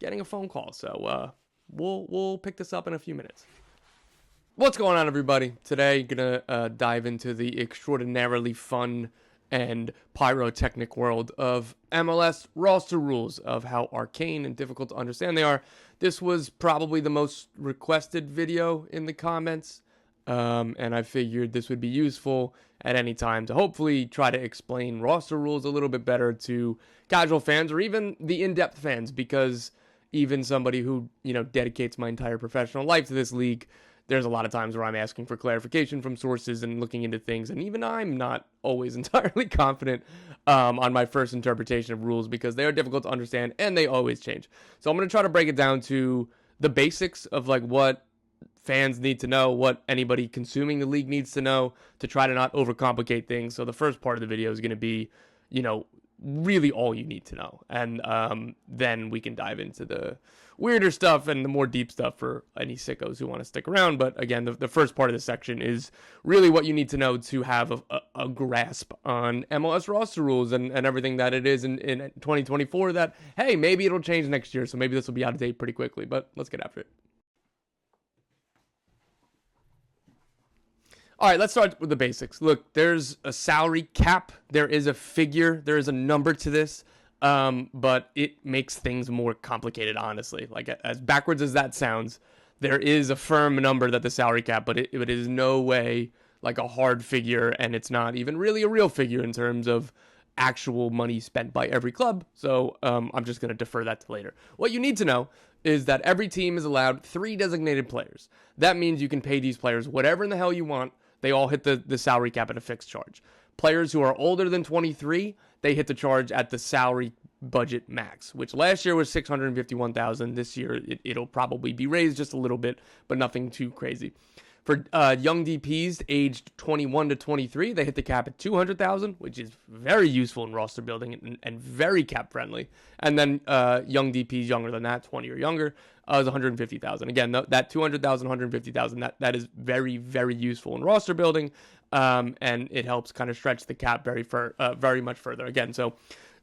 getting a phone call. So we'll pick this up in a few minutes. What's going on, everybody? Today, gonna dive into the extraordinarily fun and pyrotechnic world of MLS roster rules, of how arcane and difficult to understand they are. This was probably the most requested video in the comments, and I figured this would be useful at any time to hopefully try to explain roster rules a little bit better to casual fans or even the in-depth fans, because even somebody who, dedicates my entire professional life to this league, there's a lot of times where I'm asking for clarification from sources and looking into things, and even I'm not always entirely confident on my first interpretation of rules, because they are difficult to understand and they always change. So I'm going to try to break it down to the basics of like what fans need to know, what anybody consuming the league needs to know, to try to not overcomplicate things. So the first part of the video is going to be, really all you need to know. And then we can dive into the weirder stuff and the more deep stuff for any sickos who want to stick around. But again, the first part of this section is really what you need to know to have a grasp on MLS roster rules and everything that it is in 2024 that, hey, maybe it'll change next year. So maybe this will be out of date pretty quickly, but let's get after it. All right, let's start with the basics. Look, there's a salary cap. There is a figure. There is a number to this, but it makes things more complicated, honestly. Like, as backwards as that sounds, there is a firm number that the salary cap, but it is no way like a hard figure, and it's not even really a real figure in terms of actual money spent by every club. So I'm just going to defer that to later. What you need to know is that every team is allowed 3 designated players. That means you can pay these players whatever in the hell you want. They all hit the salary cap at a fixed charge. Players who are older than 23, they hit the charge at the salary budget max, which last year was $651,000. This year, it'll probably be raised just a little bit, but nothing too crazy. For young DPs aged 21 to 23, they hit the cap at $200,000, which is very useful in roster building and very cap friendly. And then young DPs younger than that, 20 or younger, is $150,000. Again, that $200,000, $150,000, that is very, very useful in roster building, and it helps kind of stretch the cap very much further. Again, so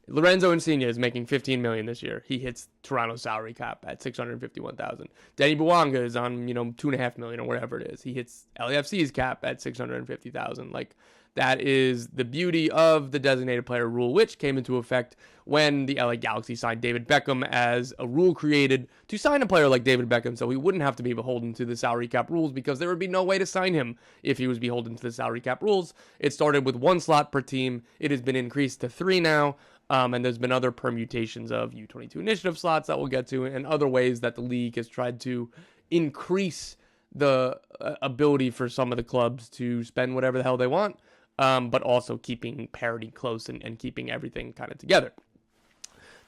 Lorenzo Insigne is making $15 million this year. He hits Toronto's salary cap at $651,000. Denny Bouanga is on $2.5 million or whatever it is. He hits LAFC's cap at $650,000. Like, that is the beauty of the designated player rule, which came into effect when the LA Galaxy signed David Beckham, as a rule created to sign a player like David Beckham, so he wouldn't have to be beholden to the salary cap rules, because there would be no way to sign him if he was beholden to the salary cap rules. It started with 1 slot per team. It has been increased to 3 now. And there's been other permutations of U22 initiative slots that we'll get to, and other ways that the league has tried to increase the ability for some of the clubs to spend whatever the hell they want, but also keeping parity close and keeping everything kind of together.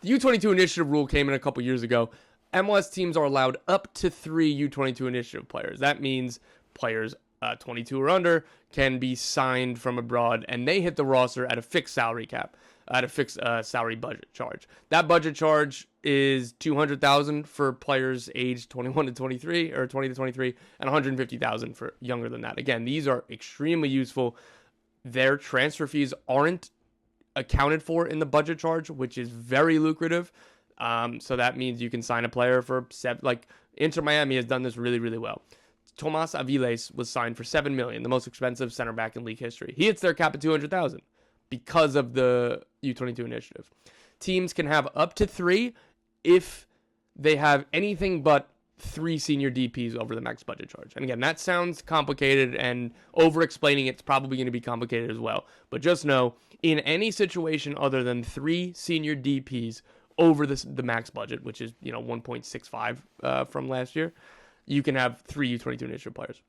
The U22 initiative rule came in a couple years ago. MLS teams are allowed up to 3 U22 initiative players. That means players 22 or under can be signed from abroad, and they hit the roster at a fixed salary cap, at a fixed salary budget charge. That budget charge is $200,000 for players aged 21 to 23 or 20 to 23, and $150,000 for younger than that. Again, these are extremely useful. Their transfer fees aren't accounted for in the budget charge, which is very lucrative. So that means you can sign a player for like Inter Miami has done this really, really well. Tomas Aviles was signed for $7 million, the most expensive center back in league history. He hits their cap at $200,000 because of the U22 initiative. Teams can have up to 3 if they have anything but 3 senior DPs over the max budget charge. And again, that sounds complicated, and over-explaining it's probably going to be complicated as well. But just know, in any situation other than 3 senior DPs over the max budget, which is 1.65 from last year, you can have 3 U22 initiative players.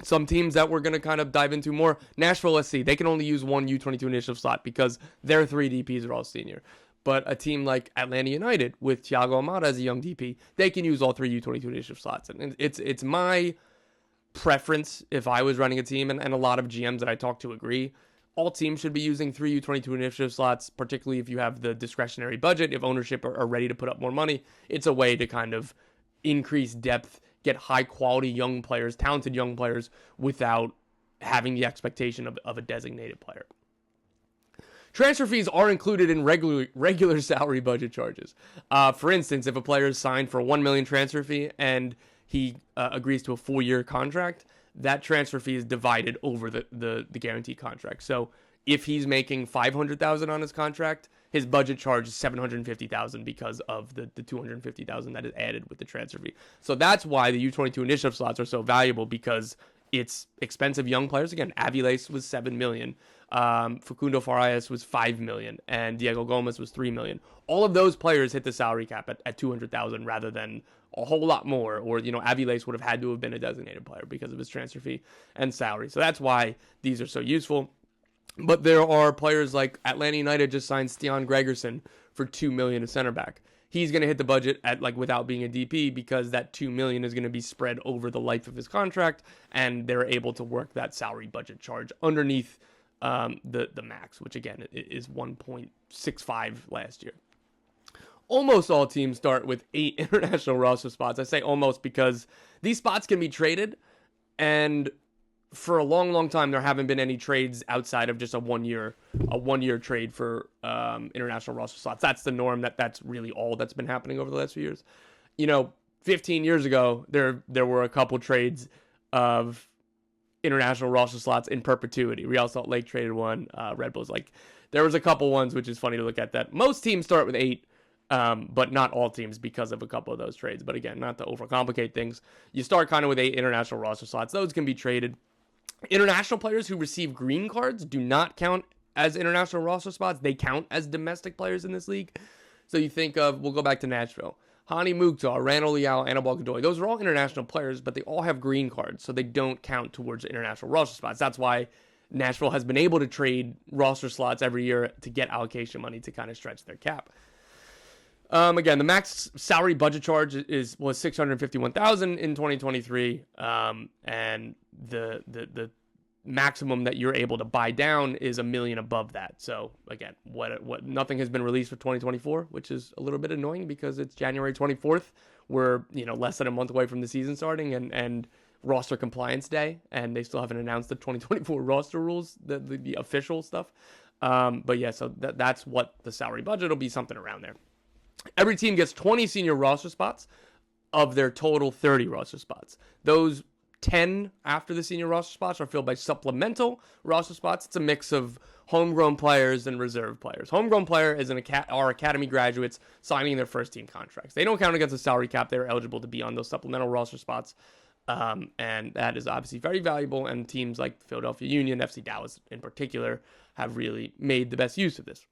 Some teams that we're going to kind of dive into more, Nashville SC, they can only use 1 U22 initiative slot because their 3 DPs are all senior. But a team like Atlanta United with Thiago Almada as a young DP, they can use all 3 U22 initiative slots. And it's my preference if I was running a team, and a lot of GMs that I talk to agree, all teams should be using 3 U22 initiative slots, particularly if you have the discretionary budget, if ownership are ready to put up more money. It's a way to kind of increase depth, get high-quality young players, talented young players, without having the expectation of a designated player. Transfer fees are included in regular salary budget charges. For instance, if a player is signed for a $1 million transfer fee and he agrees to a 4-year contract, that transfer fee is divided over the guaranteed contract. So if he's making $500,000 on his contract, his budget charge is $750,000 because of the $250,000 that is added with the transfer fee. So that's why the U22 initiative slots are so valuable, because it's expensive young players. Again, Aviles was $7 million. Facundo Farias was $5 million, and Diego Gomez was $3 million. All of those players hit the salary cap at $200,000 rather than a whole lot more. Or, Aviles would have had to have been a designated player because of his transfer fee and salary. So that's why these are so useful. But there are players like Atlanta United just signed Stian Gregerson for $2 million, a center back. He's going to hit the budget without being a DP, because that $2 million is going to be spread over the life of his contract, and they're able to work that salary budget charge underneath the max, which again is 1.65 last year. Almost all teams start with 8 international roster spots. I say almost because these spots can be traded, and for a long time there haven't been any trades outside of just a one year trade for international roster slots. That's the norm. That's really all that's been happening over the last few years. 15 years ago there were a couple trades of international roster slots in perpetuity. Real Salt Lake traded one. Red Bulls, there was a couple ones, which is funny to look at. That most teams start with 8. But not all teams, because of a couple of those trades. But again, not to overcomplicate things, you start kind of with 8 international roster slots. Those can be traded. International players who receive green cards do not count as international roster spots. They count as domestic players in this league. So you think of, we'll go back to Nashville. Hani Mukhtar, Randall Leal, Anibal Godoy. Those are all international players, but they all have green cards, so they don't count towards international roster spots. That's why Nashville has been able to trade roster slots every year to get allocation money to kind of stretch their cap. Again, the max salary budget charge was $651,000 in 2023, and the maximum that you're able to buy down is $1 million above that. So again, what nothing has been released for 2024, which is a little bit annoying because it's January 24th. We're less than a month away from the season starting and roster compliance day, and they still haven't announced the 2024 roster rules, the official stuff. But yeah, so that's what the salary budget will be, something around there. Every team gets 20 senior roster spots of their total 30 roster spots. Those 10 after the senior roster spots are filled by supplemental roster spots. It's a mix of homegrown players and reserve players. Homegrown player is are academy graduates signing their first team contracts. They don't count against the salary cap. They're eligible to be on those supplemental roster spots. And that is obviously very valuable. And teams like Philadelphia Union, FC Dallas in particular, have really made the best use of this.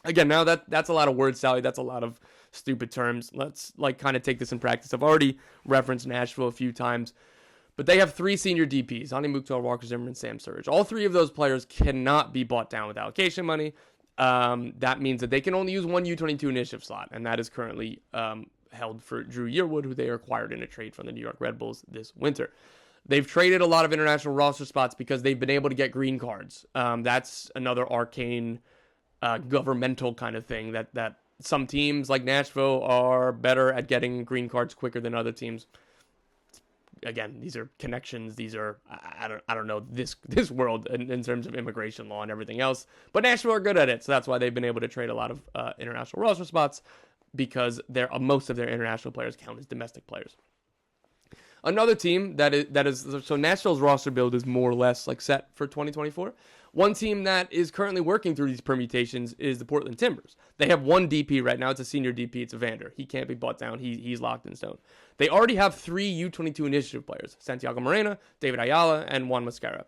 Again, now that's a lot of word salad. That's a lot of stupid terms. Let's kind of take this in practice. I've already referenced Nashville a few times, but they have 3 senior DPs: Hani Mukhtar, Walker Zimmerman, Sam Surridge. All 3 of those players cannot be bought down with allocation money. That means that they can only use one U22 initiative slot, and that is currently held for Drew Yearwood, who they acquired in a trade from the New York Red Bulls this winter. They've traded a lot of international roster spots because they've been able to get green cards. That's another arcane governmental kind of thing that some teams like Nashville are better at getting green cards quicker than other teams. Again, these are connections. These are, I don't know this world in terms of immigration law and everything else, but Nashville are good at it. So that's why they've been able to trade a lot of international roster spots, because most of their international players count as domestic players. Another team that is so Nashville's roster build is more or less set for 2024. One team that is currently working through these permutations is the Portland Timbers. They have one DP right now. It's a senior DP. It's Evander. He can't be bought down. He's locked in stone. They already have 3 U22 initiative players: Santiago Morena, David Ayala, and Juan Mascara.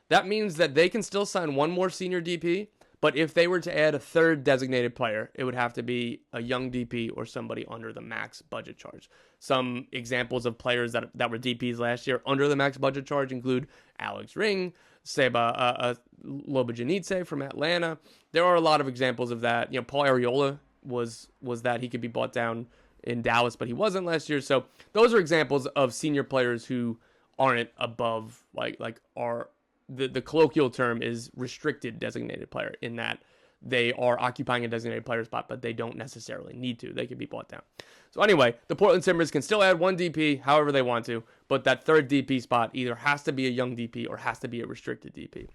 That means that they can still sign one more senior DP, but if they were to add a third designated player, it would have to be a young DP or somebody under the max budget charge. Some examples of players that were DPs last year under the max budget charge include Alex Ring, Seba Lobajanice from Atlanta. There are a lot of examples of that. Paul Arriola was that he could be bought down in Dallas, but he wasn't last year. So those are examples of senior players who aren't above, are the colloquial term is restricted designated player, in that they are occupying a designated player spot, but they don't necessarily need to. They can be bought down. So anyway, the Portland Timbers can still add one DP however they want to, but that third DP spot either has to be a young DP or has to be a restricted DP.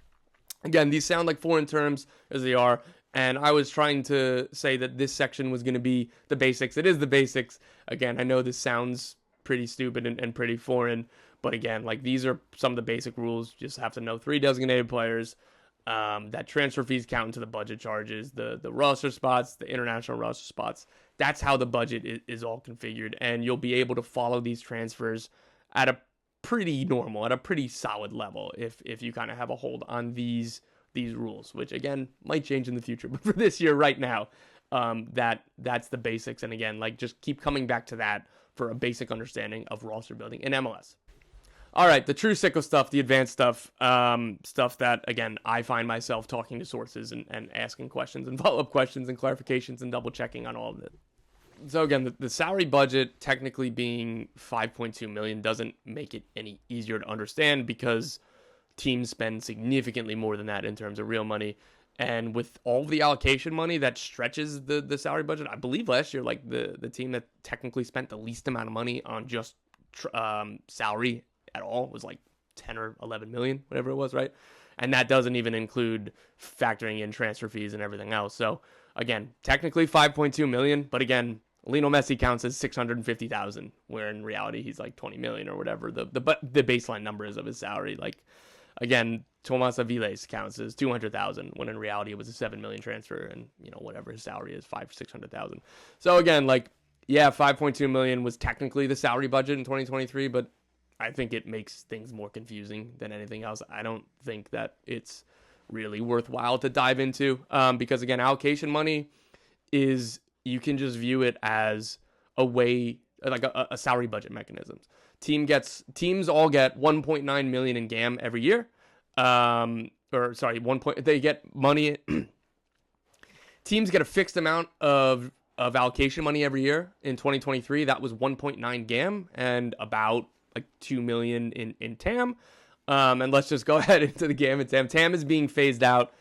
Again, these sound like foreign terms as they are, and I was trying to say that this section was going to be the basics. It is the basics. Again, I know this sounds pretty stupid and pretty foreign, but again, like these are some of the basic rules. You just have to know 3 designated players, that transfer fees count into the budget charges, the roster spots, the international roster spots. That's how the budget is all configured, and you'll be able to follow these transfers at a pretty solid level if you kind of have a hold on these rules, which again might change in the future, but for this year right now, that's the basics. And again, like just keep coming back to that for a basic understanding of roster building in MLS. All right, the true sicko stuff, the advanced stuff, stuff that, again, I find myself talking to sources and asking questions and follow-up questions and clarifications and double-checking on all of it. So again, the salary budget technically being $5.2 million doesn't make it any easier to understand because teams spend significantly more than that in terms of real money. And with all the allocation money that stretches the salary budget, I believe last year, like the team that technically spent the least amount of money on just salary at all was like 10 or 11 million, whatever it was, right? And that doesn't even include factoring in transfer fees and everything else. So again, technically 5.2 million, but again, Lionel Messi counts as 650,000, where in reality he's like 20 million or whatever the baseline number is of his salary. Like again, Tomas Aviles counts as 200,000, when in reality it was a 7 million transfer, and whatever his salary is, 600,000. So again, like yeah, 5.2 million was technically the salary budget in 2023, but I think it makes things more confusing than anything else. I don't think that it's really worthwhile to dive into, because again, allocation money is, you can just view it as a way, like a salary budget mechanism. Teams all get 1.9 million in GAM every year. They get money. Teams get a fixed amount of allocation money every year. In 2023, that was 1.9 GAM and about like 2 million in TAM. And let's just go ahead into the GAM and TAM. TAM is being phased out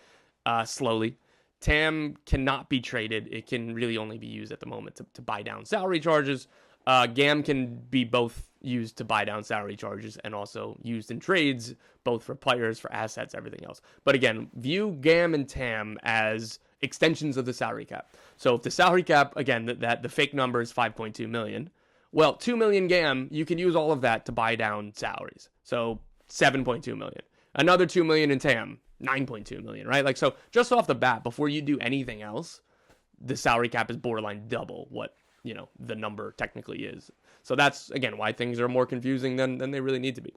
slowly. TAM cannot be traded. It can really only be used at the moment to buy down salary charges. GAM can be both used to buy down salary charges and also used in trades, both for players, for assets, everything else. But again, view GAM and TAM as extensions of the salary cap. So if the salary cap, again, that the fake number is 5.2 million, well, 2 million GAM, you can use all of that to buy down salaries. So 7.2 million. Another 2 million in TAM, 9.2 million, right? Like, so just off the bat, before you do anything else, the salary cap is borderline double what the number technically is. So that's, again, why things are more confusing than they really need to be.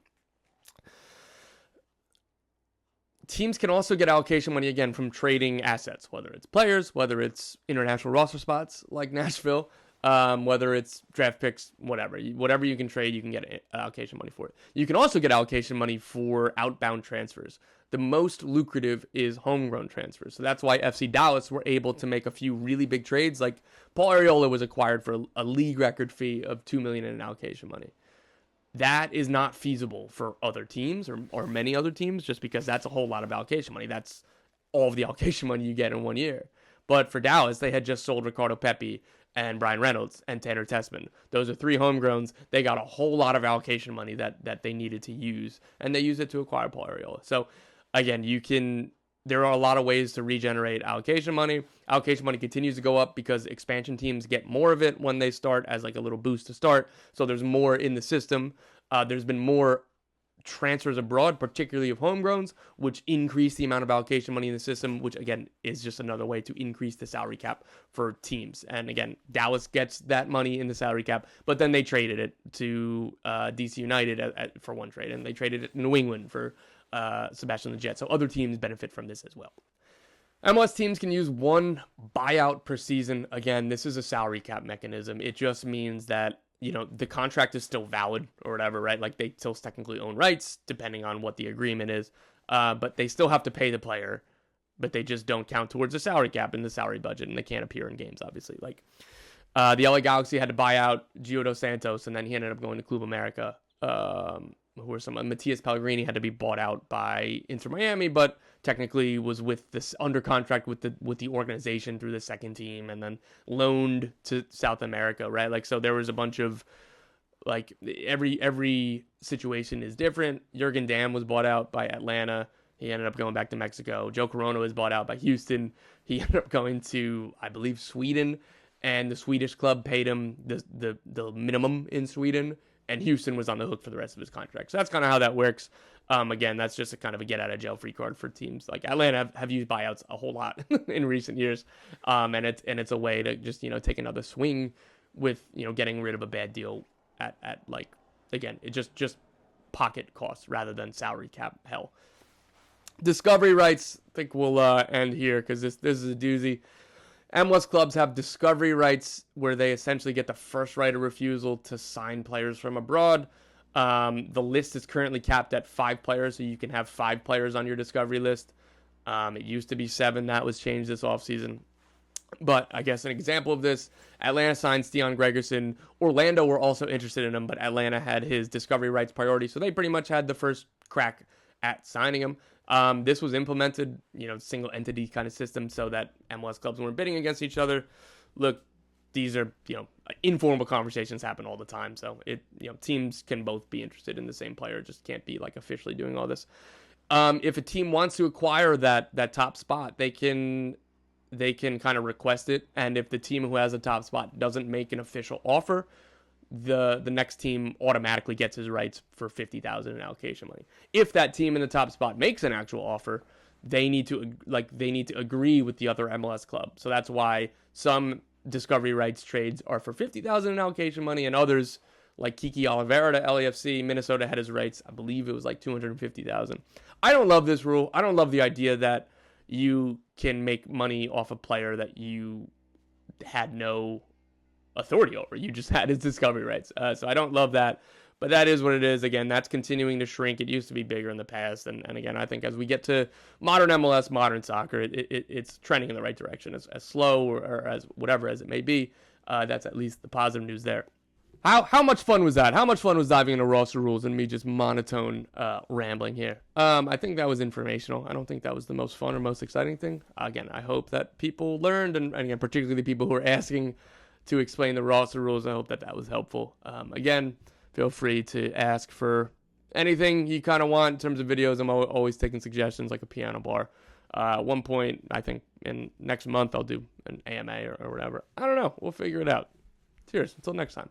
Teams can also get allocation money, again, from trading assets, whether it's players, whether it's international roster spots like Nashville, whether it's draft picks, whatever you can trade, you can get allocation money for it. You can also get allocation money for outbound transfers. The most lucrative is homegrown transfers. So that's why FC Dallas were able to make a few really big trades. Like Paul Arriola was acquired for a league record fee of $2 million in allocation money. That is not feasible for other teams or many other teams, just because that's a whole lot of allocation money. That's all of the allocation money you get in 1 year. But for Dallas, they had just sold Ricardo Pepi and Brian Reynolds and Tanner Tessman. Those are 3 homegrowns. They got a whole lot of allocation money that they needed to use, and they used it to acquire Paul Arriola. So again, there are a lot of ways to regenerate allocation money. Allocation money continues to go up because expansion teams get more of it when they start as like a little boost to start. So there's more in the system. There's been more transfers abroad, particularly of homegrowns, which increase the amount of allocation money in the system, which again is just another way to increase the salary cap for teams. And again, Dallas gets that money in the salary cap, but then they traded it to DC United for one trade, and they traded it to New England for Sebastian Lletget. So other teams benefit from this as well. MLS teams can use 1 buyout per season. Again, this is a salary cap mechanism. It just means that the contract is still valid or whatever, right? Like they still technically own rights depending on what the agreement is. But they still have to pay the player, but they just don't count towards the salary cap in the salary budget, and they can't appear in games, obviously. Like the LA Galaxy had to buy out Gio Dos Santos, and then he ended up going to Club America. Matias Pellegrini had to be bought out by Inter Miami, but technically was with this under contract with the organization through the second team, and then loaned to South America, right? Like, so there was a bunch of, like, every situation is different. Jurgen Damm was bought out by Atlanta He ended up going back to Mexico. Joe Corona was bought out by Houston. He ended up going to, I believe, Sweden, and the Swedish club paid him the minimum in Sweden, and Houston was on the hook for the rest of his contract. So that's kind of how that works. Again, that's just a kind of a get out of jail free card for teams like Atlanta have used buyouts a whole lot in recent years, and it's a way to just take another swing with getting rid of a bad deal at like, again, it just pocket costs rather than salary cap hell. Discovery rights, I think we'll end here because this is a doozy. MLS clubs have discovery rights where they essentially get the first right of refusal to sign players from abroad. The list is currently capped at 5 players, so you can have 5 players on your discovery list. It used to be 7. That was changed this offseason. But I guess an example of this, Atlanta signed Steon Gregerson. Orlando were also interested in him, but Atlanta had his discovery rights priority, so they pretty much had the first crack at signing him. This was implemented, single entity kind of system so that MLS clubs weren't bidding against each other. Look, these are, informal conversations happen all the time. So teams can both be interested in the same player, just can't be like officially doing all this. If a team wants to acquire that top spot, they can kind of request it. And if the team who has a top spot doesn't make an official offer, the next team automatically gets his rights for $50,000 in allocation money. If that team in the top spot makes an actual offer, they need to agree with the other MLS club. So that's why some discovery rights trades are for $50,000 in allocation money, and others like Kiki Oliveira to LAFC, Minnesota had his rights. I believe it was like $250,000. I don't love this rule. I don't love the idea that you can make money off a player that you had no authority over. You just had his discovery rights. So I don't love that, but that is what it is. Again, that's continuing to shrink. It used to be bigger in the past. And again, I think as we get to modern MLS, modern soccer, it's trending in the right direction. As slow or as whatever as it may be, that's at least the positive news there. How much fun was that? How much fun was diving into roster rules and me just monotone rambling here? I think that was informational. I don't think that was the most fun or most exciting thing. Again, I hope that people learned, and again, particularly the people who are asking to explain the roster rules. I hope that was helpful. Again, feel free to ask for anything you kind of want in terms of videos. I'm always taking suggestions, like a piano bar. At one point, I think in next month, I'll do an AMA or whatever. I don't know. We'll figure it out. Cheers. Until next time.